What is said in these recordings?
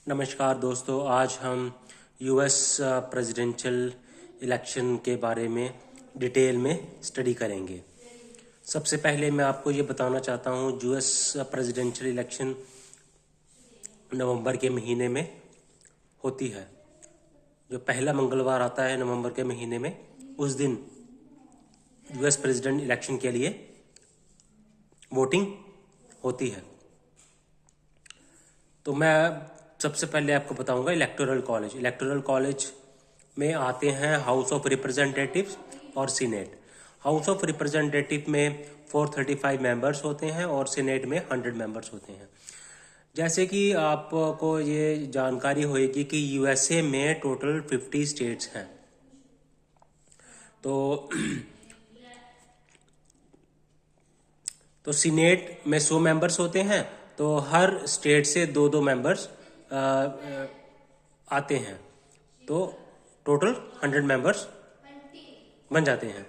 नमस्कार दोस्तों, आज हम यूएस प्रेसिडेंशियल इलेक्शन के बारे में डिटेल में स्टडी करेंगे। सबसे पहले मैं आपको ये बताना चाहता हूँ, यूएस प्रेसिडेंशियल इलेक्शन नवंबर के महीने में होती है। जो पहला मंगलवार आता है नवंबर के महीने में, उस दिन यूएस प्रेसिडेंट इलेक्शन के लिए वोटिंग होती है। तो मैं सबसे पहले आपको बताऊंगा इलेक्टोरल कॉलेज में आते हैं हाउस ऑफ रिप्रेजेंटेटिव्स और सीनेट। हाउस ऑफ रिप्रेजेंटेटिव में 435 मेंबर्स होते हैं और सीनेट में 100 मेंबर्स होते हैं। जैसे कि आपको ये जानकारी होगी कि यूएसए में टोटल 50 स्टेट्स हैं। तो सीनेट में 100 मेंबर्स होते हैं, तो हर स्टेट से दो दो मेंबर्स आते हैं, तो टोटल 100 मेंबर्स बन जाते हैं।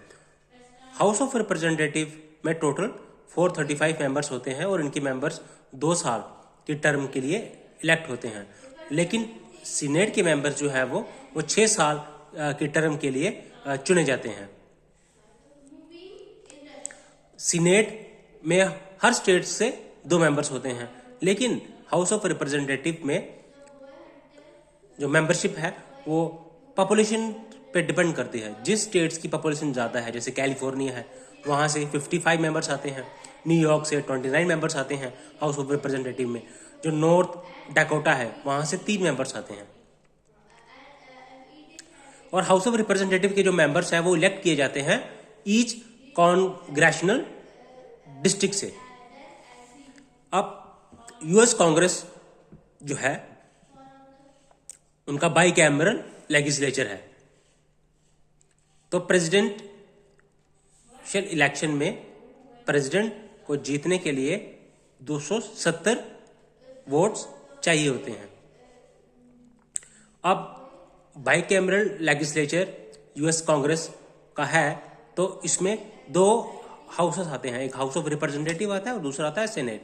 हाउस ऑफ रिप्रेजेंटेटिव में टोटल 435 मेंबर्स होते हैं और इनके मेंबर्स 2 साल की टर्म के लिए इलेक्ट होते हैं। लेकिन सीनेट के मेंबर्स जो है वो 6 साल की टर्म के लिए चुने जाते हैं। सीनेट में हर स्टेट से 2 मेंबर्स होते हैं, लेकिन हाउस ऑफ रिप्रेजेंटेटिव में जो मेंबरशिप है वो पॉपुलेशन पे डिपेंड करती है। जिस स्टेट्स की पॉपुलेशन ज़्यादा है, जैसे कैलिफोर्निया है, वहाँ से 55 मेंबर्स आते हैं। न्यूयॉर्क से 29 मेंबर्स आते हैं हाउस ऑफ रिप्रेजेंटेटिव में। जो नॉर्थ डकोटा है, वहाँ से 3 मेंबर्स आते हैं। और हाउस ऑफ रिप्रेजेंटेटिव के जो मेंबर्स हैं वो इलेक्ट किए जाते हैं ईच कॉन्ग्रेशनल डिस्ट्रिक्ट से। अब यूएस कांग्रेस जो है उनका बाइकैमरल लेजिस्लेचर है। तो प्रेसिडेंशियल इलेक्शन में प्रेसिडेंट को जीतने के लिए 270 वोट्स चाहिए होते हैं। अब बाइकैमरल लेजिस्लेचर यूएस कांग्रेस का है, तो इसमें 2 हाउसेस आते हैं। एक हाउस ऑफ रिप्रेजेंटेटिव आता है और दूसरा आता है सेनेट।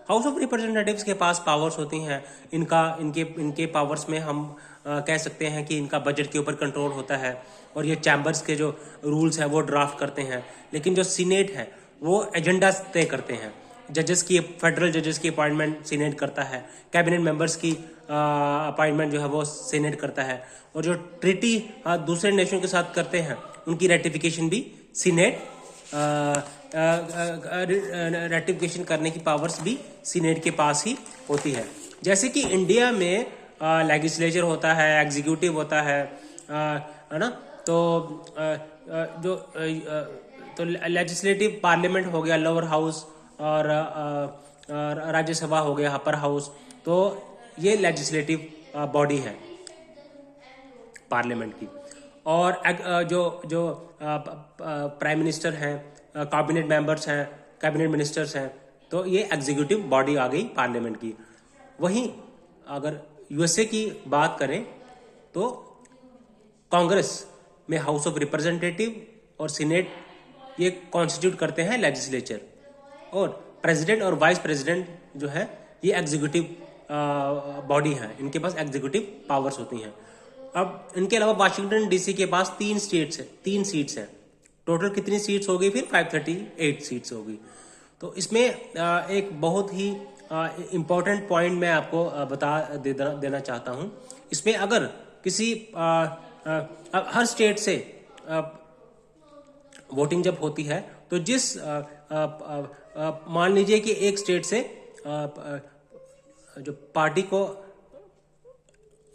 हाउस ऑफ रिप्रेजेंटेटिव्स के पास पावर्स होती हैं। इनके पावर्स में हम कह सकते हैं कि इनका बजट के ऊपर कंट्रोल होता है और ये चैम्बर्स के जो रूल्स हैं वो ड्राफ्ट करते हैं। लेकिन जो सीनेट है वो एजेंडा तय करते हैं। फेडरल जजेस की अपॉइंटमेंट सीनेट करता है। कैबिनेट मेंबर्स की अपॉइंटमेंट जो है वो सीनेट करता है। और जो ट्रीटी दूसरे नेशन के साथ करते हैं उनकी रेटिफिकेशन भी सीनेट रेटिफिकेशन करने की पावर्स भी सीनेट के पास ही होती है। जैसे कि इंडिया में लेजिस्लेचर होता है, एग्जीक्यूटिव होता है ना। तो लेजिस्लेटिव पार्लियामेंट हो गया लोअर हाउस और राज्यसभा हो गया अपर हाउस। तो ये लेजिस्लेटिव बॉडी है पार्लियामेंट की। और जो प्राइम मिनिस्टर हैं, कैबिनेट मेंबर्स हैं, कैबिनेट मिनिस्टर्स हैं, तो ये एग्जीक्यूटिव बॉडी आ गई पार्लियामेंट की। वहीं अगर यूएसए की बात करें तो कांग्रेस में हाउस ऑफ रिप्रेजेंटेटिव और सीनेट ये कॉन्स्टिट्यूट करते हैं लेजिस्लेचर, और प्रेसिडेंट और वाइस प्रेसिडेंट जो है ये एग्जीक्यूटिव बॉडी है। इनके पास एग्जीक्यूटिव पावर्स होती हैं। अब इनके अलावा वाशिंगटन डीसी के पास 3 सीट्स हैं। टोटल कितनी सीट्स होगी फिर? 538 सीट्स होगी। तो इसमें एक बहुत ही इम्पोर्टेंट पॉइंट मैं आपको बता देना चाहता हूँ। इसमें अगर किसी हर स्टेट से वोटिंग जब होती है, तो जिस मान लीजिए कि एक स्टेट से जो पार्टी को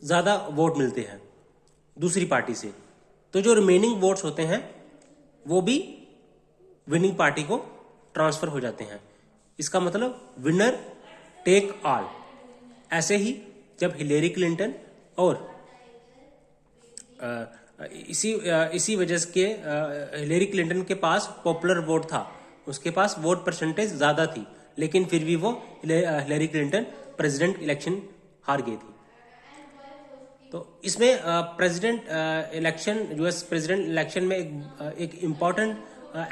ज़्यादा वोट मिलते हैं दूसरी पार्टी से, तो जो रिमेनिंग वोट्स होते हैं वो भी विनिंग पार्टी को ट्रांसफर हो जाते हैं। इसका मतलब विनर टेक ऑल। ऐसे ही जब हिलेरी क्लिंटन और इसी वजह से हिलेरी क्लिंटन के पास पॉपुलर वोट था, उसके पास वोट परसेंटेज ज़्यादा थी, लेकिन फिर भी वो हिलेरी क्लिंटन प्रेसिडेंट इलेक्शन हार गई थी। तो इसमें यूएस प्रेसिडेंट इलेक्शन में एक इम्पॉर्टेंट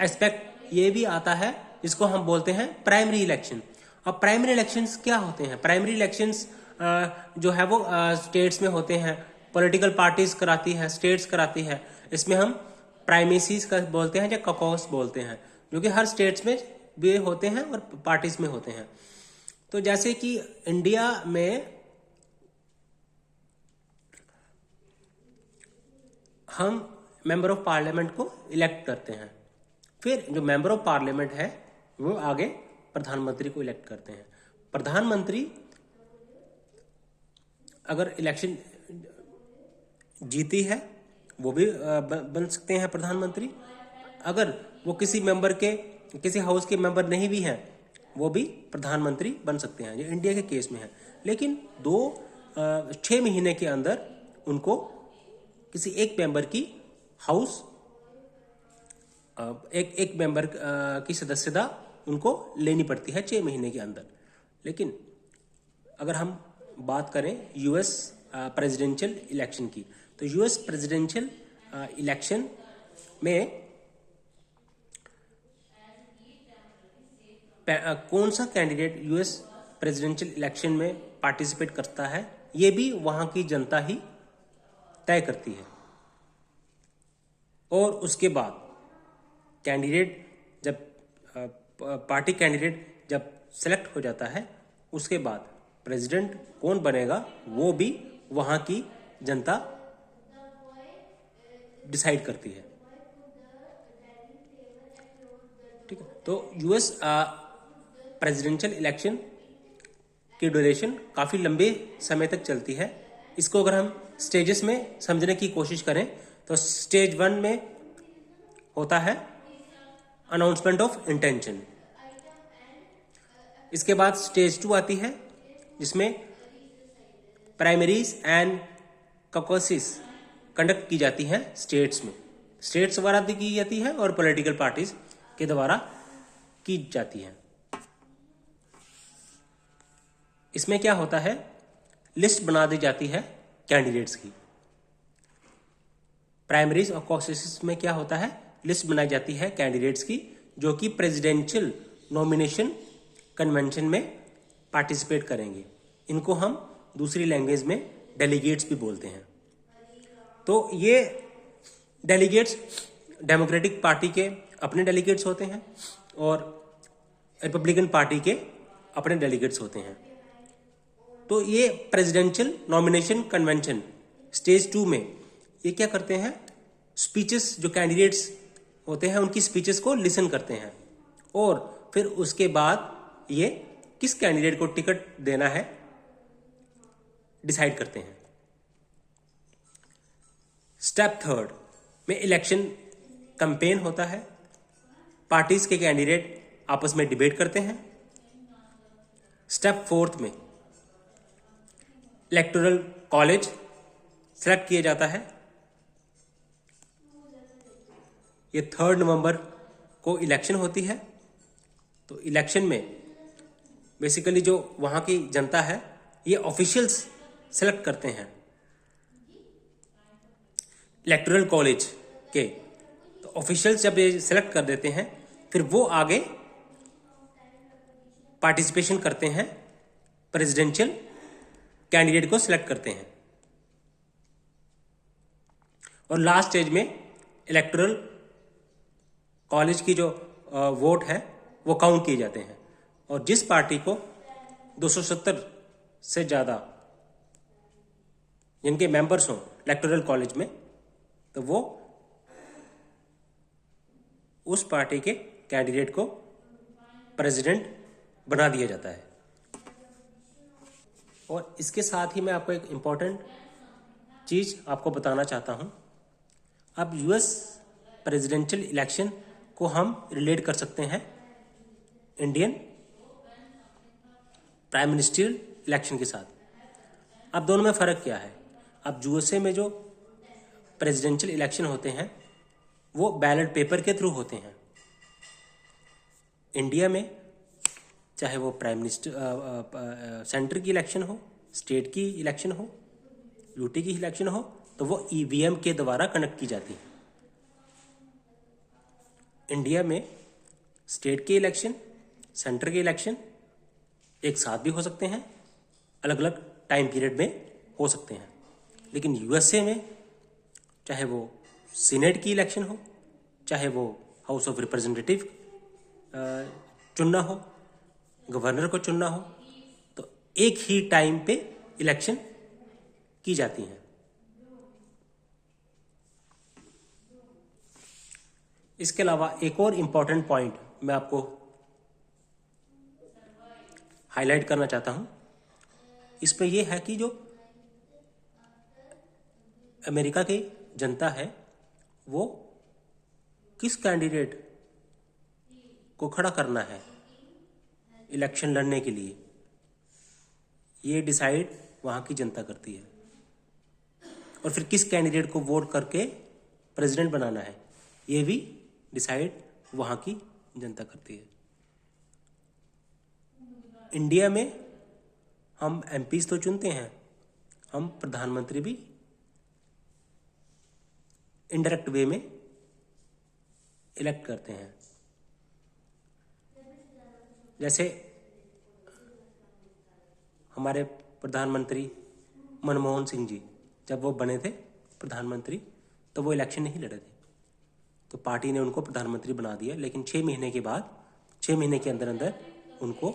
एस्पेक्ट ये भी आता है, जिसको हम बोलते हैं प्राइमरी इलेक्शन। अब प्राइमरी इलेक्शंस क्या होते हैं? प्राइमरी इलेक्शंस जो है वो स्टेट्स में होते हैं, पॉलिटिकल पार्टीज कराती है, स्टेट्स कराती है। इसमें हम प्राइमेसीज का बोलते हैं या कॉकस बोलते हैं, जो कि हर स्टेट्स में भी होते हैं और पार्टीज में होते हैं। तो जैसे कि इंडिया में हम मेंबर ऑफ पार्लियामेंट को इलेक्ट करते हैं, फिर जो मेंबर ऑफ पार्लियामेंट है वो आगे प्रधानमंत्री को इलेक्ट करते हैं। प्रधानमंत्री अगर इलेक्शन जीती है वो भी बन सकते हैं प्रधानमंत्री। अगर वो किसी हाउस के मेंबर नहीं भी हैं वो भी प्रधानमंत्री बन सकते हैं, ये इंडिया के केस में है। लेकिन 6 महीने के अंदर उनको किसी एक मेंबर की हाउस एक मेंबर की सदस्यता उनको लेनी पड़ती है 6 महीने के अंदर। लेकिन अगर हम बात करें यूएस प्रेसिडेंशियल इलेक्शन की, तो यूएस प्रेसिडेंशियल इलेक्शन में कौन सा कैंडिडेट यूएस प्रेसिडेंशियल इलेक्शन में पार्टिसिपेट करता है ये भी वहां की जनता ही तय करती है। और उसके बाद पार्टी कैंडिडेट जब सेलेक्ट हो जाता है, उसके बाद प्रेसिडेंट कौन बनेगा वो भी वहां की जनता डिसाइड करती है। ठीक है, तो यूएस प्रेसिडेंशियल इलेक्शन की ड्यूरेशन काफी लंबे समय तक चलती है। इसको अगर हम स्टेजेस में समझने की कोशिश करें तो स्टेज 1 में होता है अनाउंसमेंट ऑफ इंटेंशन। इसके बाद स्टेज 2 आती है जिसमें प्राइमरीज एंड कॉकसेस कंडक्ट की जाती हैं स्टेट्स में, स्टेट्स द्वारा की जाती है और पॉलिटिकल पार्टीज के द्वारा की जाती है। इसमें क्या होता है, लिस्ट बना दी जाती है कैंडिडेट्स की। प्राइमरीज और कॉकसेस में क्या होता है, लिस्ट बनाई जाती है कैंडिडेट्स की जो कि प्रेसिडेंशियल नॉमिनेशन कन्वेंशन में पार्टिसिपेट करेंगे। इनको हम दूसरी लैंग्वेज में डेलीगेट्स भी बोलते हैं। तो ये डेलीगेट्स डेमोक्रेटिक पार्टी के अपने डेलीगेट्स होते हैं और रिपब्लिकन पार्टी के अपने डेलीगेट्स होते हैं। तो ये प्रेसिडेंशियल नॉमिनेशन कन्वेंशन स्टेज 2 में ये क्या करते हैं, स्पीचेस जो कैंडिडेट्स होते हैं उनकी स्पीचेस को लिसन करते हैं और फिर उसके बाद ये किस कैंडिडेट को टिकट देना है डिसाइड करते हैं। स्टेप 3 में इलेक्शन कैंपेन होता है। पार्टीज के कैंडिडेट आपस में डिबेट करते हैं। स्टेप 4 में इलेक्टोरल कॉलेज सेलेक्ट किया जाता है। ये 3 नवंबर को इलेक्शन होती है। तो इलेक्शन में बेसिकली जो वहां की जनता है ये ऑफिशियल्स सेलेक्ट करते हैं इलेक्टोरल कॉलेज के। तो ऑफिशियल्स जब ये सेलेक्ट कर देते हैं फिर वो आगे पार्टिसिपेशन करते हैं, प्रेसिडेंशियल कैंडिडेट को सिलेक्ट करते हैं और लास्ट स्टेज में इलेक्टोरल कॉलेज की जो वोट है वो काउंट किए जाते हैं और जिस पार्टी को 270 से ज्यादा जिनके मेंबर्स हों इलेक्टोरल कॉलेज में, तो वो उस पार्टी के कैंडिडेट को प्रेसिडेंट बना दिया जाता है। और इसके साथ ही मैं आपको एक इंपॉर्टेंट चीज आपको बताना चाहता हूं। अब यूएस प्रेसिडेंशियल इलेक्शन को हम रिलेट कर सकते हैं इंडियन प्राइम मिनिस्ट्रियल इलेक्शन के साथ। अब दोनों में फर्क क्या है, अब यूएसए में जो प्रेसिडेंशियल इलेक्शन होते हैं वो बैलेट पेपर के थ्रू होते हैं। इंडिया में चाहे वो प्राइम मिनिस्टर सेंटर की इलेक्शन हो, स्टेट की इलेक्शन हो, यूटी की इलेक्शन हो, तो वो ईवीएम के द्वारा कंडक्ट की जाती है। इंडिया में स्टेट के इलेक्शन, सेंटर के इलेक्शन एक साथ भी हो सकते हैं, अलग अलग टाइम पीरियड में हो सकते हैं। लेकिन यूएसए में चाहे वो सीनेट की इलेक्शन हो, चाहे वो हाउस ऑफ रिप्रेजेंटेटिव चुनना हो, गवर्नर को चुनना हो, तो एक ही टाइम पे इलेक्शन की जाती हैं। इसके अलावा एक और इम्पॉर्टेंट पॉइंट मैं आपको हाईलाइट करना चाहता हूं, इस पे ये है कि जो अमेरिका की जनता है वो किस कैंडिडेट को खड़ा करना है इलेक्शन लड़ने के लिए, ये डिसाइड वहाँ की जनता करती है। और फिर किस कैंडिडेट को वोट करके प्रेसिडेंट बनाना है, ये भी डिसाइड वहाँ की जनता करती है। इंडिया में हम एमपीज तो चुनते हैं, हम प्रधानमंत्री भी इनडायरेक्ट वे में इलेक्ट करते हैं। जैसे हमारे प्रधानमंत्री मनमोहन सिंह जी जब वो बने थे प्रधानमंत्री, तो वो इलेक्शन नहीं लड़े थे, तो पार्टी ने उनको प्रधानमंत्री बना दिया। लेकिन 6 महीने के बाद, 6 महीने के अंदर अंदर उनको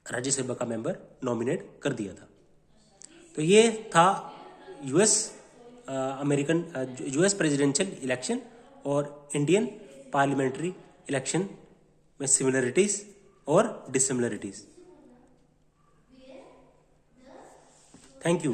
राज्यसभा का मेंबर नॉमिनेट कर दिया था। तो ये था यूएस प्रेसिडेंशियल इलेक्शन और इंडियन पार्लियामेंट्री इलेक्शन में सिमिलरिटीज और डिसिमिलरिटीज। Thank you.